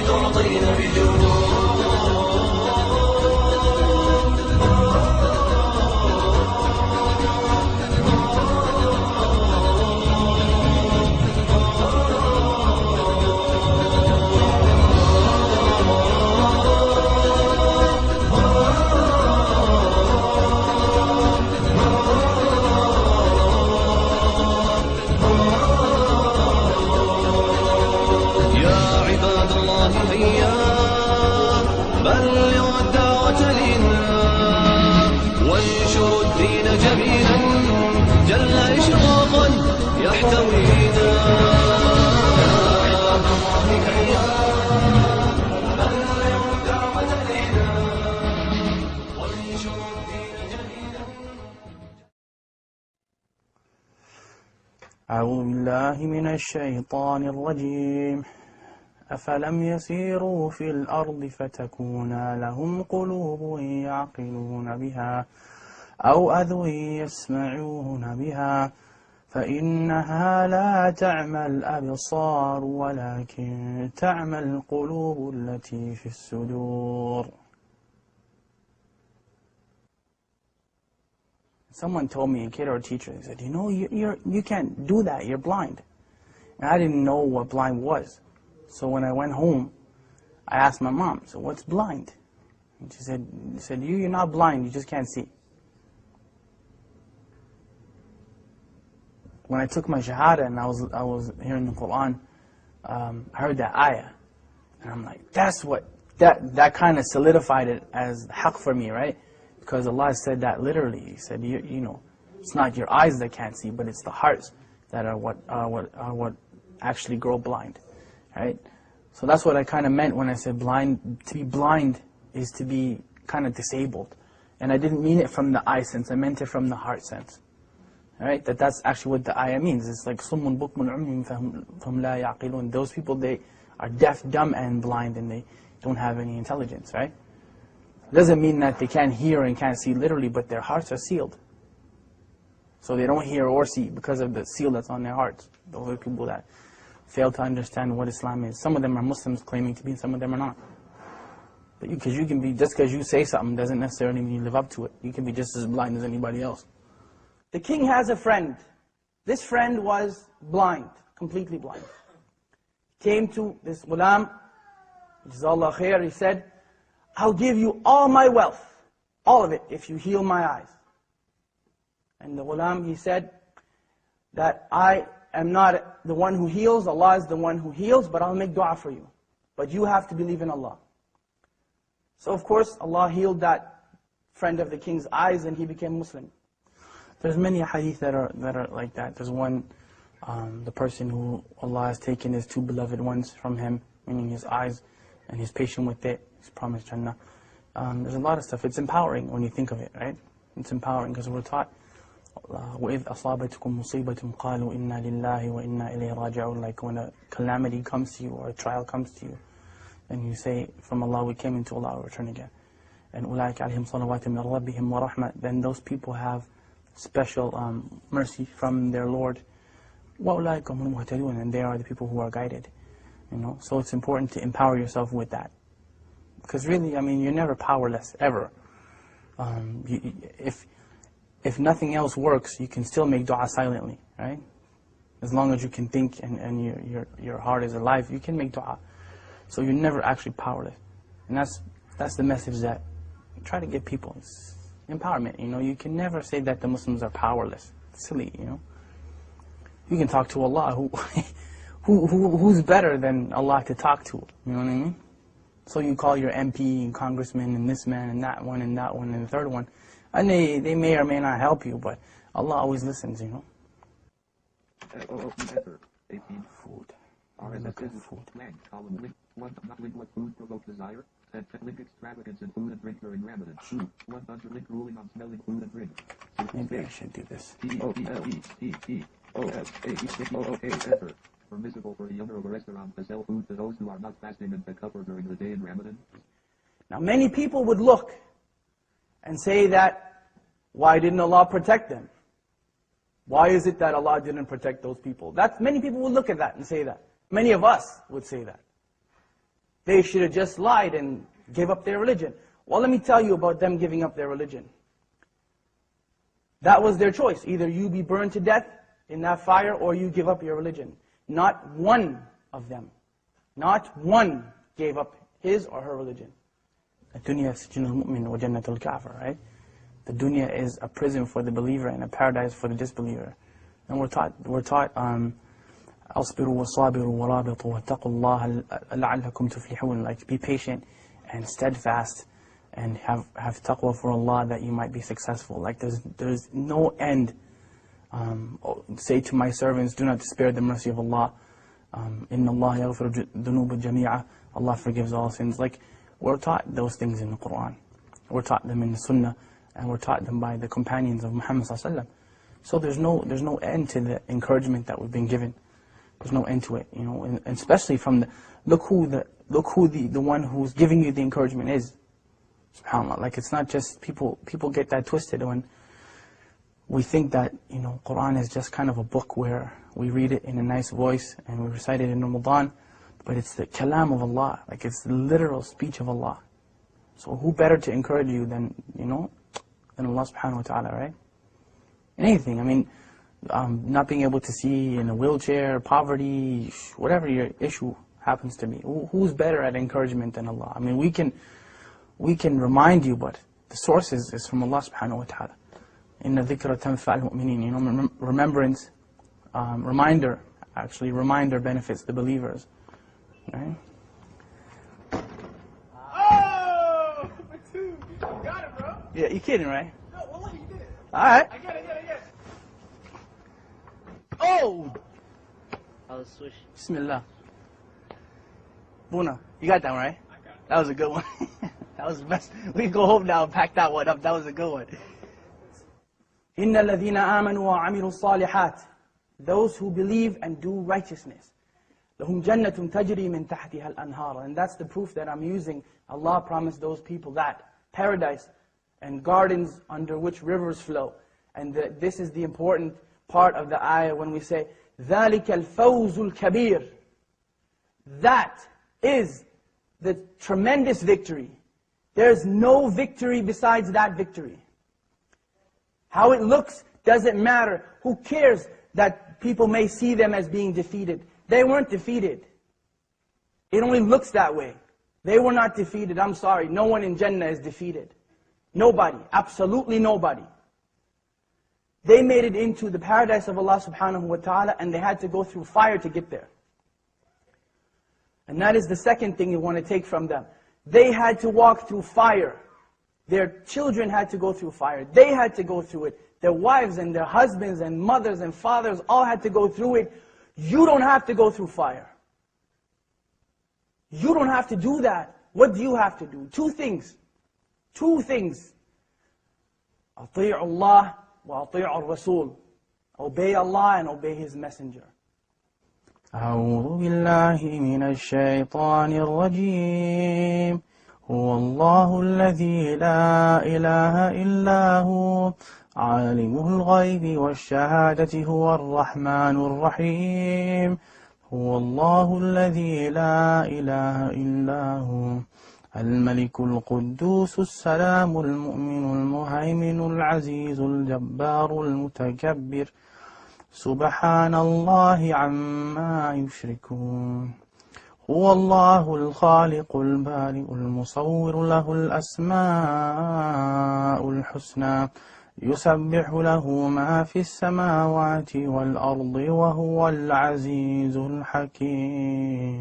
تعطين بجود. بلغوا الدعوة لنا وانشروا الدين جميلا جل إشراقا يحتوينا. بلغوا الدعوة لنا وانشروا الدين جميلا. أعوذ بالله من الشيطان الرجيم. أفلم يسيروا في الأرض فتكون لهم قلوب يعقلون بها أو أذن يسمعون بها فإنها لا تعمى الأبصار ولكن تعمى القلوب التي في الصدور. Someone told me, a kid or a teacher, they said, you know, you can't do that, you're blind. And I didn't know what blind was. So when I went home, I asked my mom, so what's blind? And she said, you're not blind, you just can't see. When I took my shahada and I was hearing the Quran, I heard that ayah. And I'm like, that kind of solidified it as haqq for me, right? Because Allah said that literally. He said, you know, it's not your eyes that can't see, but it's the hearts that are what actually grow blind. Right? So that's what I kind of meant when I said blind. To be blind is to be kind of disabled. And I didn't mean it from the eye sense, I meant it from the heart sense. Right? That's actually what the ayah means. It's like summun bukmun umyun fahum la yaqilun. Those people, they are deaf, dumb, and blind, and they don't have any intelligence, right? It doesn't mean that they can't hear and can't see literally, but their hearts are sealed. So they don't hear or see because of the seal that's on their hearts. Those are people that fail to understand what Islam is. Some of them are Muslims claiming to be, and some of them are not. But because you can be, just because you say something doesn't necessarily mean you live up to it. You can be just as blind as anybody else. The king has a friend. This friend was blind, completely blind. Came to this ghulam, Jazakallah khair, he said, I'll give you all my wealth, all of it, if you heal my eyes. And the ghulam, he said, that I am not the one who heals, Allah is the one who heals, but I'll make dua for you. But you have to believe in Allah. So of course, Allah healed that friend of the king's eyes and he became Muslim. There's many hadith that are like that. There's one, the person who Allah has taken his two beloved ones from him, meaning his eyes, and he's patient with it, he's promised Jannah. There's a lot of stuff. It's empowering when you think of it, right? It's empowering because we're taught, وَإِذْ أَصَابَتْكُمْ مُصِيبَةٌ قَالُوا إِنَّا لِلَّهِ وَإِنَّا إِلَيْهِ رَاجِعُونَ. Like when a calamity comes to you or a trial comes to you, and you say, from Allah we came, into Allah we return again. And أُولَٰئِكَ عَلَيْهِمْ صَلَوَاتٌ مِّن رَبِّهِمْ وَرَحْمَةٌ. Then those people have special mercy from their Lord. وَأُولَٰئِكَ هُمُ الْمُهْتَدُونَ. And they are the people who are guided. You know, so it's important to empower yourself with that. Because really, I mean, you're never powerless, ever. If nothing else works, you can still make dua silently, right? As long as you can think and your heart is alive, you can make dua. So you're never actually powerless. And that's the message that I try to give people. It's empowerment, you know. You can never say that the Muslims are powerless. It's silly, you know. You can talk to Allah, who's better than Allah to talk to, you know what I mean? So you call your MP and congressman and this man and that one and the third one. And they may or may not help you, but Allah always listens, you know. Food. Look at food. What food provokes desire? Link extravagance in food and drink during Ramadan. 100 link ruling on smelling food and drink. Maybe I should do this. Permissible for the owner of a restaurant to sell food to those who are not fasting and takafur during the day in Ramadan. Now many people would look and say that, why didn't Allah protect them? Why is it that Allah didn't protect those people? Many people would look at that and say that. Many of us would say that. They should have just lied and gave up their religion. Well, let me tell you about them giving up their religion. That was their choice. Either you be burned to death in that fire or you give up your religion. Not one of them, not one gave up his or her religion. الدنيا سجن المؤمن وجنة الكافر, right? The dunya is a prison for the believer and a paradise for the disbeliever. And we're taught أصبروا وصابروا ورابطوا واتقوا الله لعلكم تفلحون, like be patient and steadfast and have taqwa for Allah that you might be successful. Like there's no end. Say to my servants, do not despair the mercy of Allah. Inna Allah yaghfiru dhunuba jami'a. Allah forgives all sins. Like we're taught those things in the Quran. We're taught them in the Sunnah, and we're taught them by the companions of Muhammad sallallahu alaihi wasallam. So there's no end to the encouragement that we've been given. There's no end to it, you know, and especially from look who the one who's giving you the encouragement is. SubhanAllah. Like it's not just people get that twisted when we think that, you know, Quran is just kind of a book where we read it in a nice voice and we recite it in Ramadan, but it's the kalam of Allah, like it's the literal speech of Allah. So who better to encourage you than, you know, than Allah subhanahu wa ta'ala, right? Anything, I mean, not being able to see in a wheelchair, poverty, whatever your issue happens to be. Who's better at encouragement than Allah? I mean, we can remind you, but the source is from Allah subhanahu wa ta'ala. Inna dhikra tanfa'al mu'minin. You know, remembrance, reminder benefits the believers. Right? Oh! For two. You got it, bro. Yeah, you kidding, right? No, wallah, you did it. Alright. I get it. Oh! I'll switch. Bismillah. Buna, you got that one, right? I got it. That was a good one. That was the best. We can go home now and pack that one up. That was a good one. إِنَّ الَّذِينَ آمَنُوا وَعَمِلُوا الصَّالِحَاتِ. Those who believe and do righteousness. لَهُمْ جَنَّةٌ تَجْرِي مِنْ تَحْتِهَا الْأَنْهَارُ. And that's the proof that I'm using. Allah promised those people that. Paradise and gardens under which rivers flow. And this is the important part of the ayah when we say, ذَلِكَ الْفَوْزُ الْكَبِيرُ. That is the tremendous victory. There's no victory besides that victory. How it looks doesn't matter. Who cares that people may see them as being defeated? They weren't defeated. It only looks that way. They were not defeated. I'm sorry. No one in Jannah is defeated. Nobody. Absolutely nobody. They made it into the paradise of Allah subhanahu wa ta'ala, and they had to go through fire to get there. And that is the second thing you want to take from them. They had to walk through fire. Their children had to go through fire. They had to go through it. Their wives and their husbands and mothers and fathers all had to go through it. You don't have to go through fire. You don't have to do that. What do you have to do? Two things. Two things. أطيعوا الله وأطيعوا الرسول. Obey Allah and obey His Messenger. أعوذ بالله من الشيطان الرجيم هو الله الذي لا إله إلا هو عالم الغيب والشهادة هو الرحمن الرحيم هو الله الذي لا إله إلا هو الملك القدوس السلام المؤمن المهيمن العزيز الجبار المتكبر سبحان الله عما يشركون هو الله الخالق البارئ المصور له الأسماء الحسنى يسبح له ما في السماوات والأرض وهو العزيز الحكيم